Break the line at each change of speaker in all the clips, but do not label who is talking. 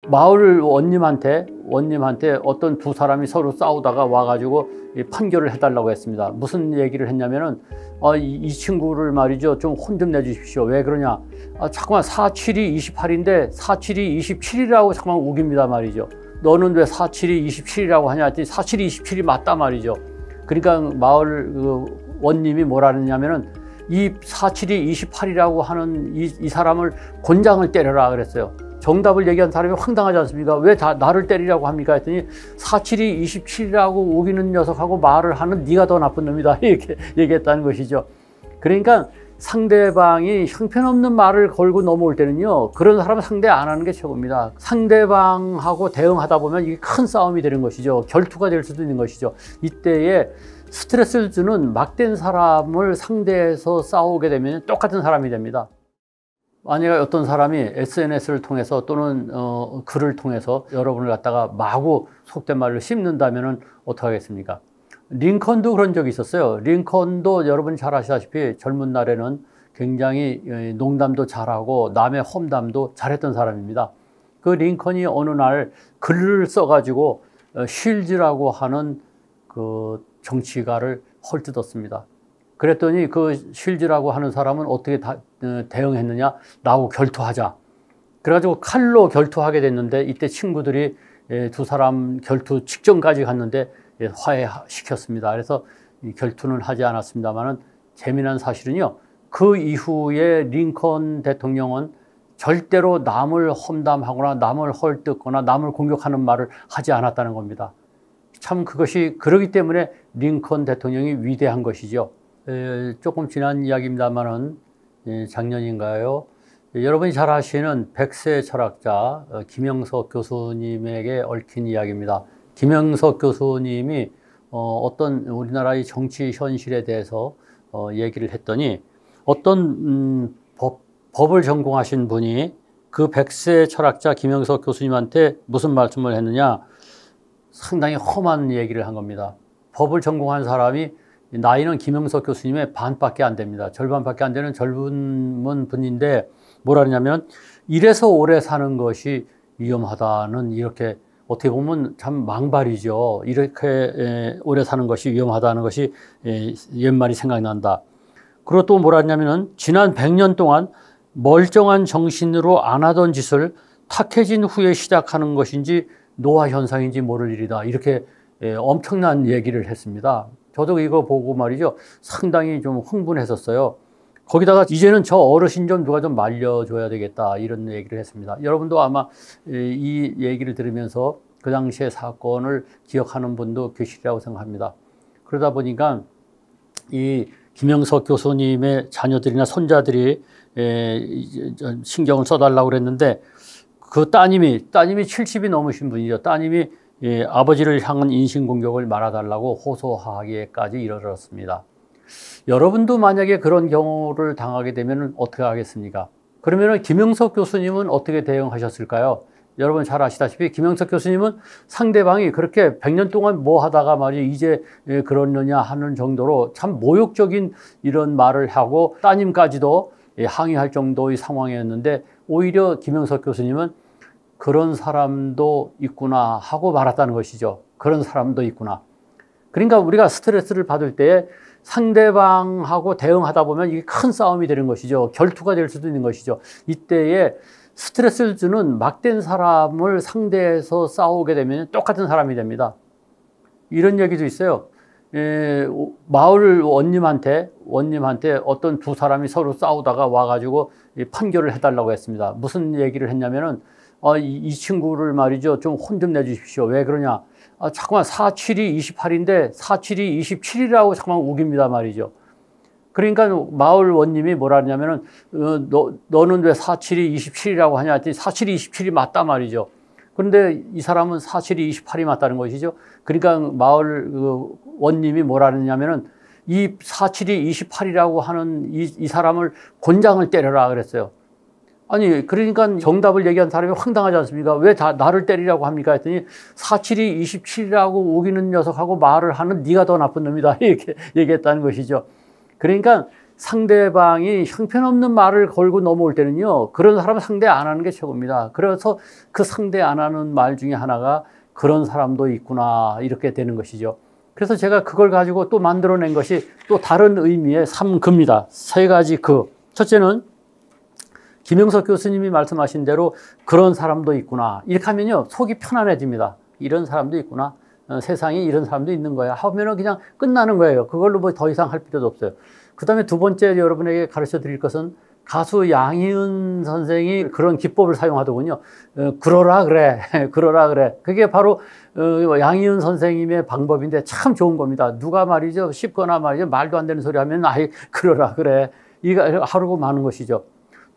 마을 원님한테 어떤 두 사람이 서로 싸우다가 와가지고 판결을 해달라고 했습니다. 무슨 얘기를 했냐면은 이 친구를 말이죠, 좀 혼 좀 내주십시오. 왜 그러냐? 자꾸만 4, 7이 28인데 4, 7이 27이라고 자꾸만 우깁니다 말이죠. 너는 왜 4, 7이 27이라고 하냐 했더니 4, 7이 27이 맞다 말이죠. 그러니까 마을 원님이 뭐라 그랬냐면은 이 4, 7이 28이라고 하는 이 사람을 곤장을 때려라 그랬어요. 정답을 얘기한 사람이 황당하지 않습니까? 왜 나를 때리라고 합니까? 했더니 4, 7이 27이라고 우기는 녀석하고 말을 하는 네가 더 나쁜 놈이다 이렇게 얘기했다는 것이죠. 그러니까 상대방이 형편없는 말을 걸고 넘어올 때는요, 그런 사람은 상대 안 하는 게 최고입니다. 상대방하고 대응하다 보면 이게 큰 싸움이 되는 것이죠. 결투가 될 수도 있는 것이죠. 이때에 스트레스를 주는 막된 사람을 상대해서 싸우게 되면 똑같은 사람이 됩니다. 만약에 어떤 사람이 SNS를 통해서 또는 글을 통해서 여러분을 갖다가 마구 속된 말을 씹는다면 어떡하겠습니까? 링컨도 그런 적이 있었어요. 링컨도 여러분이 잘 아시다시피 젊은 날에는 굉장히 농담도 잘하고 남의 험담도 잘했던 사람입니다. 그 링컨이 어느 날 글을 써가지고 쉴즈라고 하는 그 정치가를 헐뜯었습니다. 그랬더니 그 쉴즈라고 하는 사람은 어떻게 대응했느냐? 나하고 결투하자. 그래가지고 칼로 결투하게 됐는데 이때 친구들이 두 사람 결투 직전까지 갔는데 화해시켰습니다. 그래서 결투는 하지 않았습니다만은 재미난 사실은요, 그 이후에 링컨 대통령은 절대로 남을 험담하거나 남을 헐뜯거나 남을 공격하는 말을 하지 않았다는 겁니다. 참 그것이 그러기 때문에 링컨 대통령이 위대한 것이죠. 조금 지난 이야기입니다만은 작년인가요? 여러분이 잘 아시는 백세 철학자 김영석 교수님에게 얽힌 이야기입니다. 김영석 교수님이 어떤 우리나라의 정치 현실에 대해서 얘기를 했더니 어떤 법을 전공하신 분이 그 백세 철학자 김영석 교수님한테 무슨 말씀을 했느냐? 상당히 험한 얘기를 한 겁니다. 법을 전공한 사람이 나이는 김영석 교수님의 반밖에 안 됩니다. 절반밖에 안 되는 젊은 분인데 뭐라 그러냐면 이래서 오래 사는 것이 위험하다는, 이렇게 어떻게 보면 참 망발이죠. 이렇게 오래 사는 것이 위험하다는 것이 옛말이 생각난다. 그리고 또 뭐라 하냐면은 지난 100년 동안 멀쩡한 정신으로 안 하던 짓을 탁해진 후에 시작하는 것인지 노화 현상인지 모를 일이다. 이렇게 엄청난 얘기를 했습니다. 저도 이거 보고 말이죠, 상당히 좀 흥분했었어요. 거기다가 이제는 저 어르신 좀 누가 좀 말려줘야 되겠다 이런 얘기를 했습니다. 여러분도 아마 이 얘기를 들으면서 그 당시의 사건을 기억하는 분도 계시리라고 생각합니다. 그러다 보니까 이 김영석 교수님의 자녀들이나 손자들이 신경을 써달라고 그랬는데 그 따님이 70이 넘으신 분이죠. 따님이 아버지를 향한 인신공격을 말아달라고 호소하기까지 이르렀습니다. 여러분도 만약에 그런 경우를 당하게 되면 어떻게 하겠습니까? 그러면 김영석 교수님은 어떻게 대응하셨을까요? 여러분 잘 아시다시피 김영석 교수님은 상대방이 그렇게 100년 동안 뭐 하다가 말이죠, 이제 그러느냐 하는 정도로 참 모욕적인 이런 말을 하고 따님까지도 항의할 정도의 상황이었는데 오히려 김영석 교수님은 그런 사람도 있구나 하고 말았다는 것이죠. 그런 사람도 있구나. 그러니까 우리가 스트레스를 받을 때 상대방하고 대응하다 보면 이게 큰 싸움이 되는 것이죠. 결투가 될 수도 있는 것이죠. 이때에 스트레스를 주는 막된 사람을 상대해서 싸우게 되면 똑같은 사람이 됩니다. 이런 얘기도 있어요. 마을 원님한테 어떤 두 사람이 서로 싸우다가 와가지고 판결을 해달라고 했습니다. 무슨 얘기를 했냐면은 이 친구를 말이죠, 좀 혼 좀 내주십시오. 왜 그러냐? 자꾸만 4, 7이 28인데 4, 7이 27이라고 자꾸만 우깁니다 말이죠. 그러니까 마을 원님이 뭐라 하냐면은 너는 왜 4, 7이 27이라고 하냐 했더니 4, 7이 27이 맞다 말이죠. 그런데 이 사람은 4, 7이 28이 맞다는 것이죠. 그러니까 마을 원님이 뭐라 하냐면은 이 4, 7이 28이라고 하는 이 사람을 곤장을 때려라 그랬어요. 아니 그러니까 정답을 얘기한 사람이 황당하지 않습니까? 왜 나를 때리라고 합니까? 했더니 4, 7이 27이라고 우기는 녀석하고 말을 하는 네가 더 나쁜 놈이다 이렇게 얘기했다는 것이죠. 그러니까 상대방이 형편없는 말을 걸고 넘어올 때는요, 그런 사람은 상대 안 하는 게 최고입니다. 그래서 그 상대 안 하는 말 중에 하나가 그런 사람도 있구나, 이렇게 되는 것이죠. 그래서 제가 그걸 가지고 또 만들어낸 것이 또 다른 의미의 3그입니다. 세 가지 그. 첫째는 김영석 교수님이 말씀하신 대로 그런 사람도 있구나. 이렇게 하면요, 속이 편안해집니다. 이런 사람도 있구나. 세상에 이런 사람도 있는 거야. 하면은 그냥 끝나는 거예요. 그걸로 뭐 더 이상 할 필요도 없어요. 그 다음에 두 번째 여러분에게 가르쳐 드릴 것은 가수 양희은 선생이 그런 기법을 사용하더군요. 그러라 그래. 그러라 그래. 그게 바로 양희은 선생님의 방법인데 참 좋은 겁니다. 누가 말이죠, 쉽거나 말이죠, 말도 안 되는 소리 하면 아이 그러라 그래. 이거 하루고 마는 것이죠.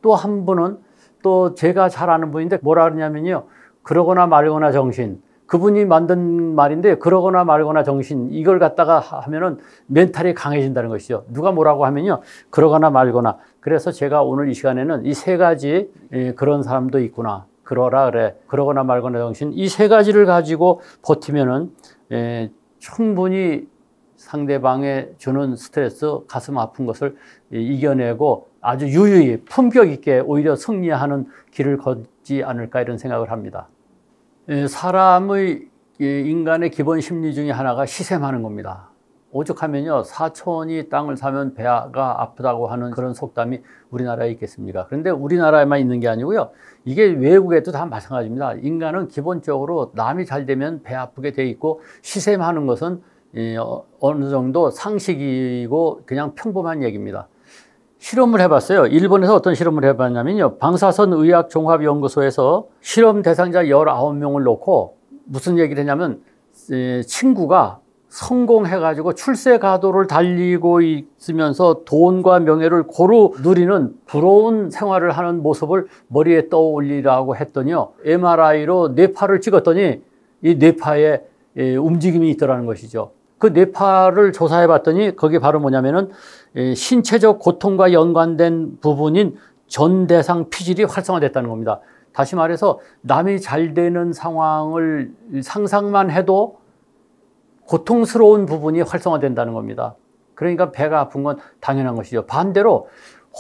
또 한 분은 또 제가 잘 아는 분인데 뭐라 그러냐면요, 그러거나 말거나 정신. 그분이 만든 말인데 그러거나 말거나 정신, 이걸 갖다가 하면은 멘탈이 강해진다는 것이죠. 누가 뭐라고 하면요, 그러거나 말거나. 그래서 제가 오늘 이 시간에는 이 세 가지, 그런 사람도 있구나, 그러라 그래, 그러거나 말거나 정신, 이 세 가지를 가지고 버티면은 충분히 상대방에 주는 스트레스, 가슴 아픈 것을 이겨내고 아주 유유히 품격 있게 오히려 승리하는 길을 걷지 않을까, 이런 생각을 합니다. 사람의, 인간의 기본 심리 중에 하나가 시샘하는 겁니다. 오죽하면요, 사촌이 땅을 사면 배가 아프다고 하는 그런 속담이 우리나라에 있겠습니까? 그런데 우리나라에만 있는 게 아니고요, 이게 외국에도 다 마찬가지입니다. 인간은 기본적으로 남이 잘 되면 배 아프게 돼 있고, 시샘하는 것은 어느 정도 상식이고 그냥 평범한 얘기입니다. 실험을 해봤어요. 일본에서 어떤 실험을 해봤냐면요, 방사선 의학종합연구소에서 실험 대상자 19명을 놓고 무슨 얘기를 했냐면, 친구가 성공해가지고 출세 가도를 달리고 있으면서 돈과 명예를 고루 누리는 부러운 생활을 하는 모습을 머리에 떠올리라고 했더니요, MRI로 뇌파를 찍었더니 이 뇌파에 움직임이 있더라는 것이죠. 그 뇌파를 조사해 봤더니 그게 바로 뭐냐면은 신체적 고통과 연관된 부분인 전대상 피질이 활성화됐다는 겁니다. 다시 말해서 남이 잘 되는 상황을 상상만 해도 고통스러운 부분이 활성화된다는 겁니다. 그러니까 배가 아픈 건 당연한 것이죠. 반대로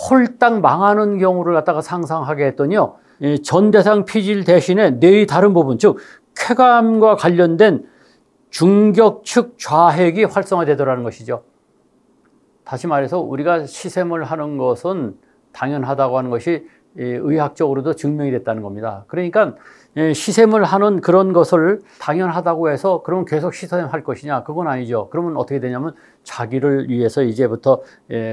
홀딱 망하는 경우를 갖다가 상상하게 했더니요, 전대상 피질 대신에 뇌의 다른 부분, 즉 쾌감과 관련된 중격측 좌핵이 활성화되더라는 것이죠. 다시 말해서 우리가 시샘을 하는 것은 당연하다고 하는 것이 의학적으로도 증명이 됐다는 겁니다. 그러니까 시샘을 하는 그런 것을 당연하다고 해서 그러면 계속 시샘할 것이냐, 그건 아니죠. 그러면 어떻게 되냐면 자기를 위해서 이제부터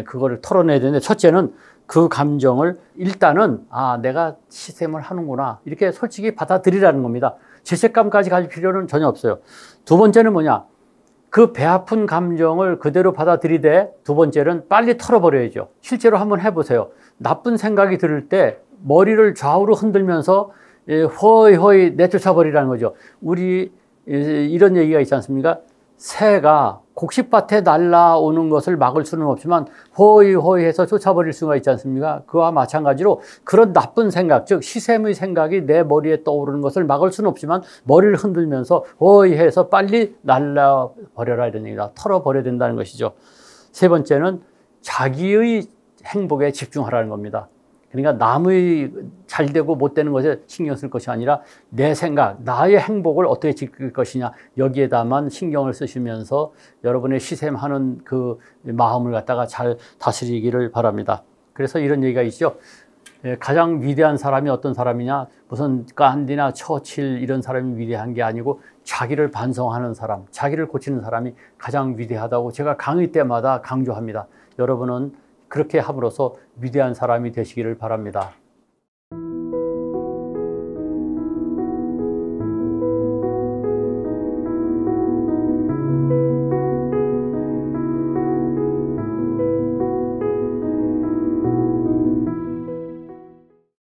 그거를 털어내야 되는데, 첫째는 그 감정을 일단은 내가 시샘을 하는구나, 이렇게 솔직히 받아들이라는 겁니다. 죄책감까지 가질 필요는 전혀 없어요. 두 번째는 뭐냐, 그 배 아픈 감정을 그대로 받아들이되, 두 번째는 빨리 털어버려야죠. 실제로 한번 해보세요. 나쁜 생각이 들을 때 머리를 좌우로 흔들면서 허이 내쫓아버리라는 거죠. 우리 이런 얘기가 있지 않습니까? 새가 곡식밭에 날아오는 것을 막을 수는 없지만 허이 해서 쫓아버릴 수가 있지 않습니까? 그와 마찬가지로 그런 나쁜 생각, 즉 시샘의 생각이 내 머리에 떠오르는 것을 막을 수는 없지만 머리를 흔들면서 허이 해서 빨리 날아버려라, 이런 얘기다. 털어버려야 된다는 것이죠. 세 번째는 자기의 행복에 집중하라는 겁니다. 그러니까 남의 잘 되고 못 되는 것에 신경 쓸 것이 아니라 내 생각, 나의 행복을 어떻게 지킬 것이냐, 여기에다만 신경을 쓰시면서 여러분의 시샘하는 그 마음을 갖다가 잘 다스리기를 바랍니다. 그래서 이런 얘기가 있죠. 가장 위대한 사람이 어떤 사람이냐, 무슨 간디나 처칠 이런 사람이 위대한 게 아니고 자기를 반성하는 사람, 자기를 고치는 사람이 가장 위대하다고 제가 강의 때마다 강조합니다. 여러분은 그렇게 함으로써 위대한 사람이 되시기를 바랍니다.